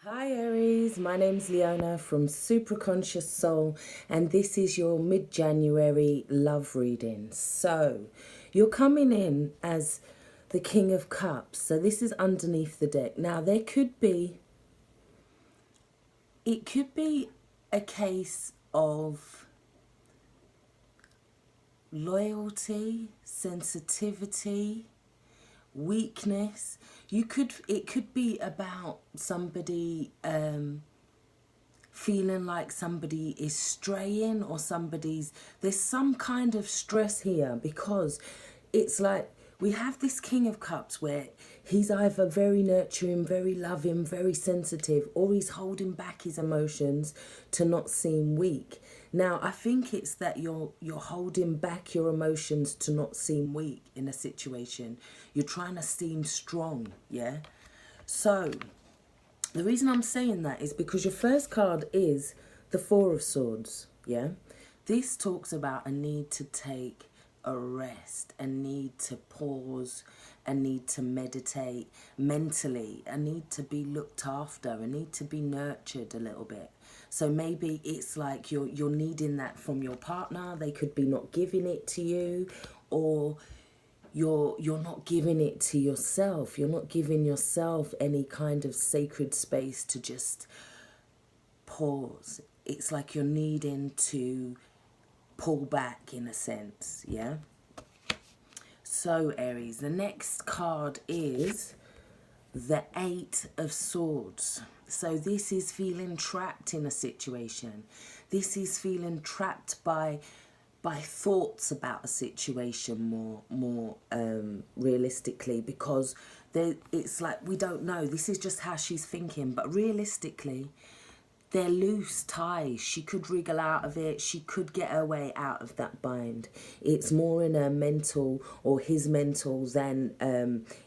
Hi Aries, my name's Leona from Supra ConsciousSoul, and this is your mid-January love reading. So you're coming in as the King of Cups, so this is underneath the deck. Now it could be a case of loyalty, sensitivity, weakness. It could be about somebody feeling like somebody is straying, or there's some kind of stress here, because it's like we have this King of Cups where he's either very nurturing, very loving, very sensitive, or he's holding back his emotions to not seem weak. Now, I think it's that you're holding back your emotions to not seem weak in a situation. You're trying to seem strong, yeah? So, the reason I'm saying that is because your first card is the Four of Swords, yeah? This talks about a need to take a rest, a need to pause, a need to meditate mentally, a need to be looked after, a need to be nurtured a little bit. So maybe it's like you're needing that from your partner. They could be not giving it to you, or you're not giving it to yourself. You're not giving yourself any kind of sacred space to just pause. It's like you're needing to pull back in a sense, yeah? So Aries, the next card is the Eight of Swords. So this is feeling trapped in a situation. This is feeling trapped by thoughts about a situation more realistically, because it's like we don't know. This is just how she's thinking, but realistically, they're loose ties. She could wriggle out of it. She could get her way out of that bind. It's more in her mental, or his mental, than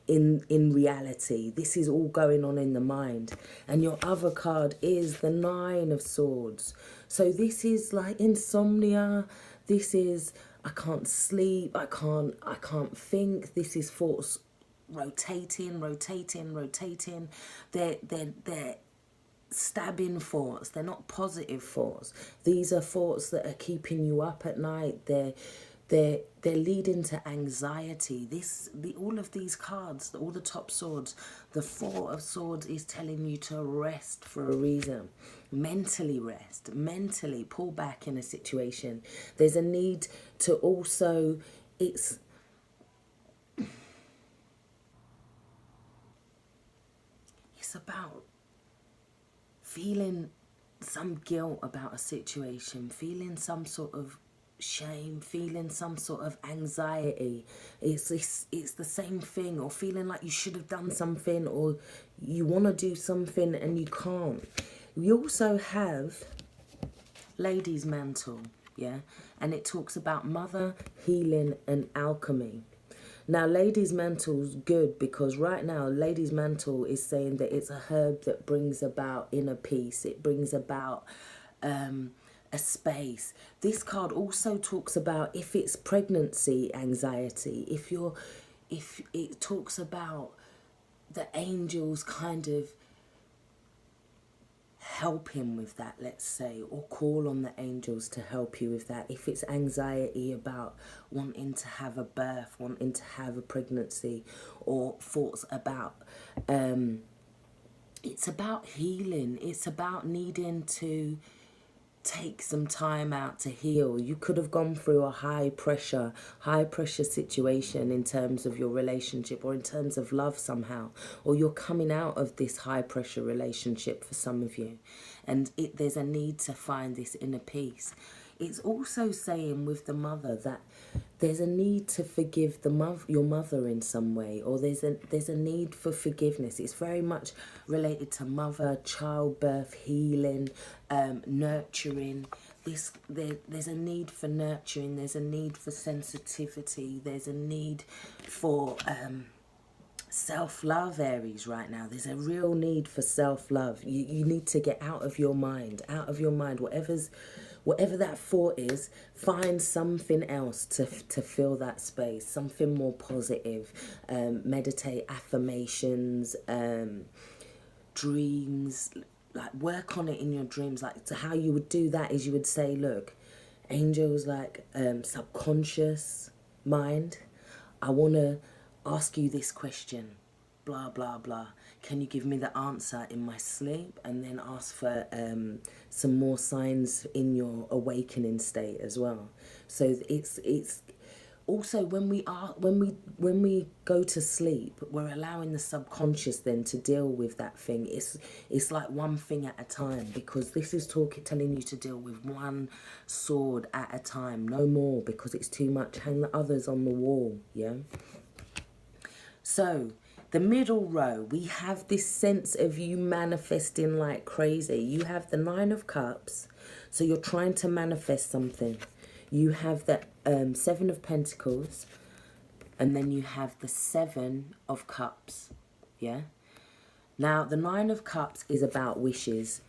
in reality. This is all going on in the mind. And your other card is the Nine of Swords. So this is like insomnia. This is, I can't sleep. I can't think. This is thoughts rotating. They're stabbing thoughts. They're not positive thoughts. These are thoughts that are keeping you up at night. They're leading to anxiety. All of these cards, all the top swords, the Four of Swords is telling you to rest for a reason. Mentally rest, mentally pull back in a situation. There's a need to also, it's about feeling some guilt about a situation, feeling some sort of shame, feeling some sort of anxiety. It's the same thing, or feeling like you should have done something, or you want to do something and you can't. We also have Lady's Mantle, yeah, and it talks about mother, healing, and alchemy. Now, Lady's Mantle's good because right now, Lady's Mantle is saying that it's a herb that brings about inner peace. It brings about a space. This card also talks about if it's pregnancy anxiety, if it talks about the angels kind of help him with that, let's say, or call on the angels to help you with that. If it's anxiety about wanting to have a birth, wanting to have a pregnancy, or thoughts about it's about healing. It's about needing to take some time out to heal. You could have gone through a high pressure situation in terms of your relationship, or in terms of love somehow, or you're coming out of this high pressure relationship for some of you, and there's a need to find this inner peace. It's also saying with the mother that there's a need to forgive your mother in some way, or there's a need for forgiveness. It's very much related to mother, childbirth, healing, nurturing. There's a need for nurturing. There's a need for sensitivity. There's a need for self-love, Aries, right now. There's a real need for self-love. You need to get out of your mind, whatever that thought is. Find something else to fill that space, something more positive. Meditate, affirmations, dreams, like work on it in your dreams. Like, so how you would do that is you would say, look, angels, like subconscious mind, I want to ask you this question, blah blah blah, can you give me the answer in my sleep? And then ask for some more signs in your awakening state as well. So it's also when we go to sleep, we're allowing the subconscious then to deal with that thing. It's like one thing at a time, because this is telling you to deal with one sword at a time, no more, because it's too much. Hang the others on the wall. Yeah. So the middle row, we have this sense of you manifesting like crazy. You have the 9 of Cups, so you're trying to manifest something. You have the 7 of Pentacles, and then you have the 7 of Cups. Yeah. Now the 9 of Cups is about wishes,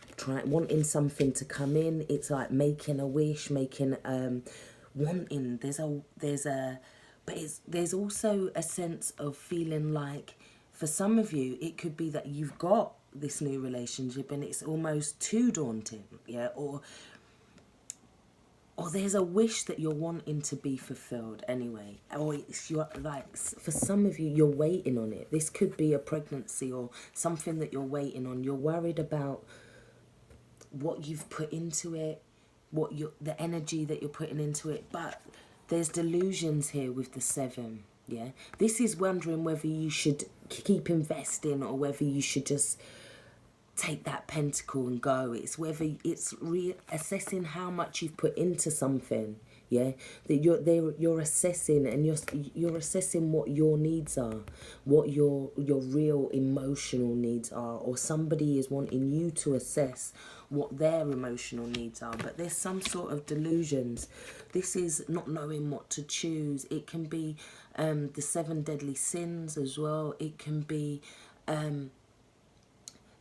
wanting something to come in. It's like making a wish, making wanting. There's also a sense of feeling like, for some of you, it could be that you've got this new relationship and it's almost too daunting, yeah, or there's a wish that you're wanting to be fulfilled anyway, or you're like, for some of you, you're waiting on it. This could be a pregnancy or something that you're waiting on. You're worried about what you've put into it, the energy that you're putting into it, but there's delusions here with the 7, yeah? This is wondering whether you should keep investing or whether you should just take that pentacle and go. It's whether it's reassessing how much you've put into something, yeah? That you're assessing, and you're assessing what your needs are, what your real emotional needs are, or somebody is wanting you to assess what their emotional needs are. But there's some sort of delusions. This is not knowing what to choose. It can be the 7 deadly sins as well. It can be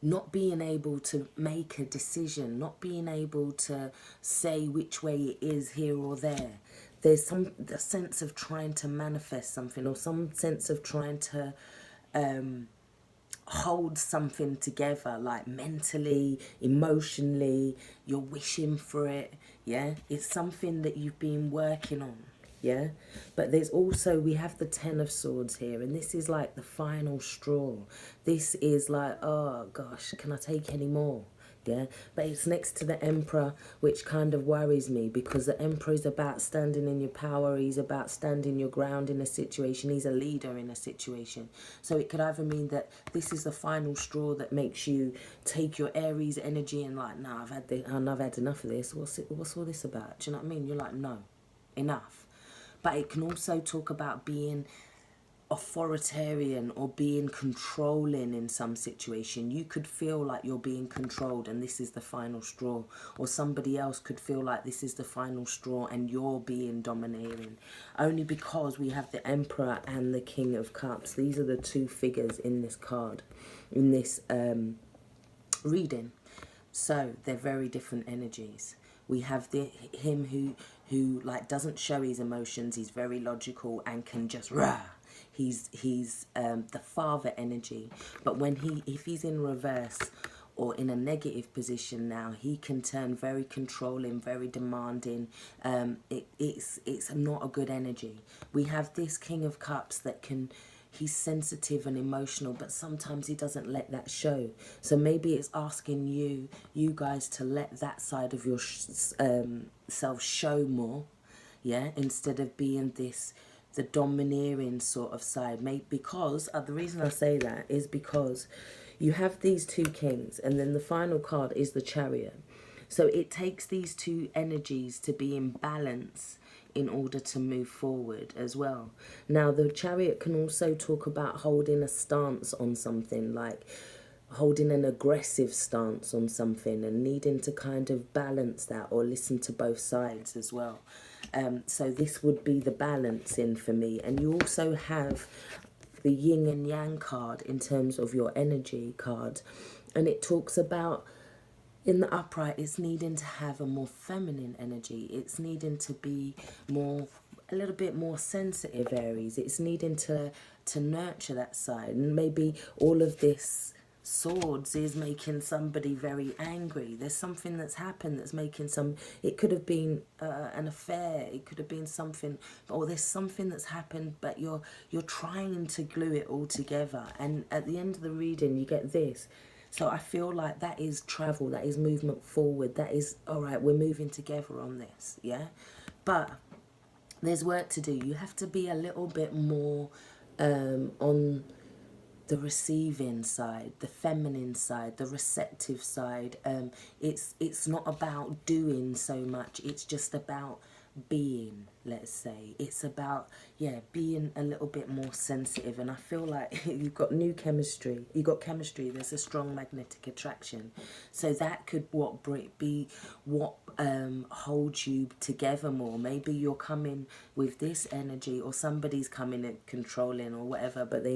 not being able to make a decision, not being able to say which way it is, here or there. There's the sense of trying to manifest something, or some sense of trying to hold something together, like mentally, emotionally, you're wishing for it, yeah? It's something that you've been working on, yeah? But there's also, we have the 10 of Swords here, and this is like the final straw. This is like, oh gosh, can I take any more? Yeah, but it's next to the Emperor, which kind of worries me, because the Emperor is about standing in your power. He's about standing your ground in a situation. He's a leader in a situation. So it could either mean that this is the final straw that makes you take your Aries energy and like, nah, I've had enough of this. What's all this about? Do you know what I mean? You're like, no, enough. But it can also talk about being authoritarian or being controlling in some situation. You could feel like you're being controlled and this is the final straw, or somebody else could feel like this is the final straw and you're being dominating, only because we have the Emperor and the King of Cups. These are the 2 figures in this card, in this reading. So they're very different energies. We have him who like doesn't show his emotions. He's very logical and can just rah. He's the father energy. But if he's in reverse or in a negative position now, he can turn very controlling, very demanding. It's not a good energy. We have this King of Cups that he's sensitive and emotional, but sometimes he doesn't let that show. So maybe it's asking you guys to let that side of your self show more, yeah, instead of being the domineering sort of side. Because the reason I say that is because you have these 2 kings, and then the final card is the Chariot. So it takes these 2 energies to be in balance in order to move forward as well. Now, the Chariot can also talk about holding a stance on something, like holding an aggressive stance on something and needing to kind of balance that or listen to both sides as well. So this would be the balancing for me. And you also have the yin and yang card in terms of your energy card. And it talks about, in the upright, it's needing to have a more feminine energy. It's needing to be a little bit more sensitive, Aries. It's needing to nurture that side. And maybe all of this Swords is making somebody very angry. There's something that's happened that's making some, it could have been an affair, it could have been something, or there's something that's happened, but you're trying to glue it all together, and at the end of the reading you get this. So I feel like that is travel, that is movement forward, that is, all right, we're moving together on this, yeah? But there's work to do. You have to be a little bit more on the receiving side, the feminine side, the receptive side. It's not about doing so much. It's just about being, let's say. It's about, yeah, being a little bit more sensitive. And I feel like you've got new chemistry. You've got chemistry. There's a strong magnetic attraction. So that could be what holds you together more. Maybe you're coming with this energy, or somebody's coming and controlling or whatever, but the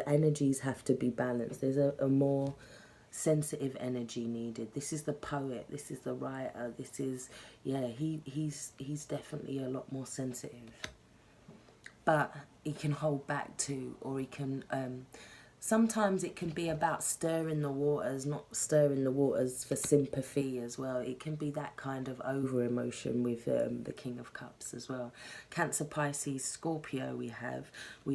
energies have to be balanced. There's a more sensitive energy needed. This is the poet, this is the writer, this is, yeah, he's definitely a lot more sensitive, but he can hold back too, or he can sometimes it can be about stirring the waters, not stirring the waters for sympathy as well. It can be that kind of over emotion with the King of Cups as well. Cancer, Pisces, Scorpio we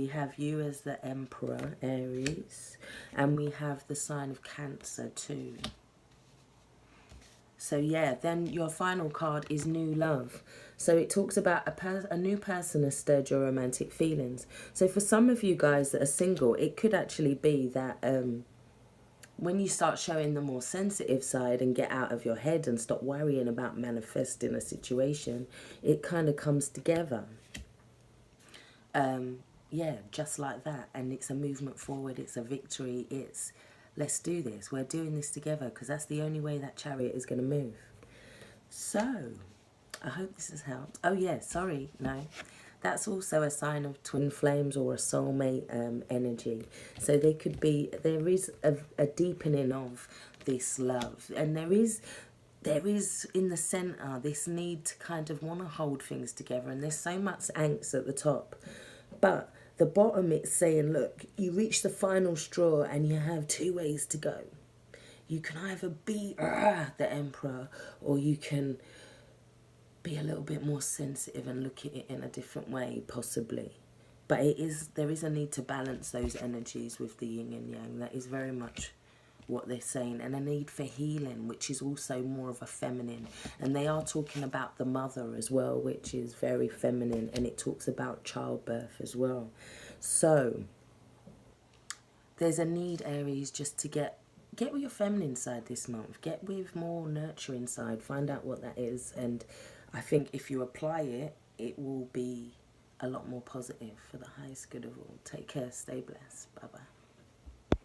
have you as the Emperor, Aries, and we have the sign of Cancer too. So yeah, then your final card is New Love. So it talks about a new person has stirred your romantic feelings. So for some of you guys that are single, it could actually be that when you start showing the more sensitive side and get out of your head and stop worrying about manifesting a situation, it kind of comes together. Yeah, just like that. And it's a movement forward, it's a victory, it's let's do this, we're doing this together, because that's the only way that chariot is going to move. So I hope this has helped. Oh yeah, sorry, no, that's also a sign of twin flames or a soulmate energy. So there is a deepening of this love, and there is in the center this need to kind of want to hold things together, and there's so much angst at the top, but the bottom it's saying, look, you reach the final straw and you have two ways to go. You can either be the Emperor, or you can be a little bit more sensitive and look at it in a different way, possibly. But there is a need to balance those energies with the yin and yang. That is very much what they're saying, and a need for healing, which is also more of a feminine. And they are talking about the mother as well, which is very feminine, and it talks about childbirth as well. So there's a need, Aries, just to get with your feminine side this month. Get with more nurturing side. Find out what that is, and I think if you apply it, it will be a lot more positive for the highest good of all. Take care. Stay blessed. Bye bye.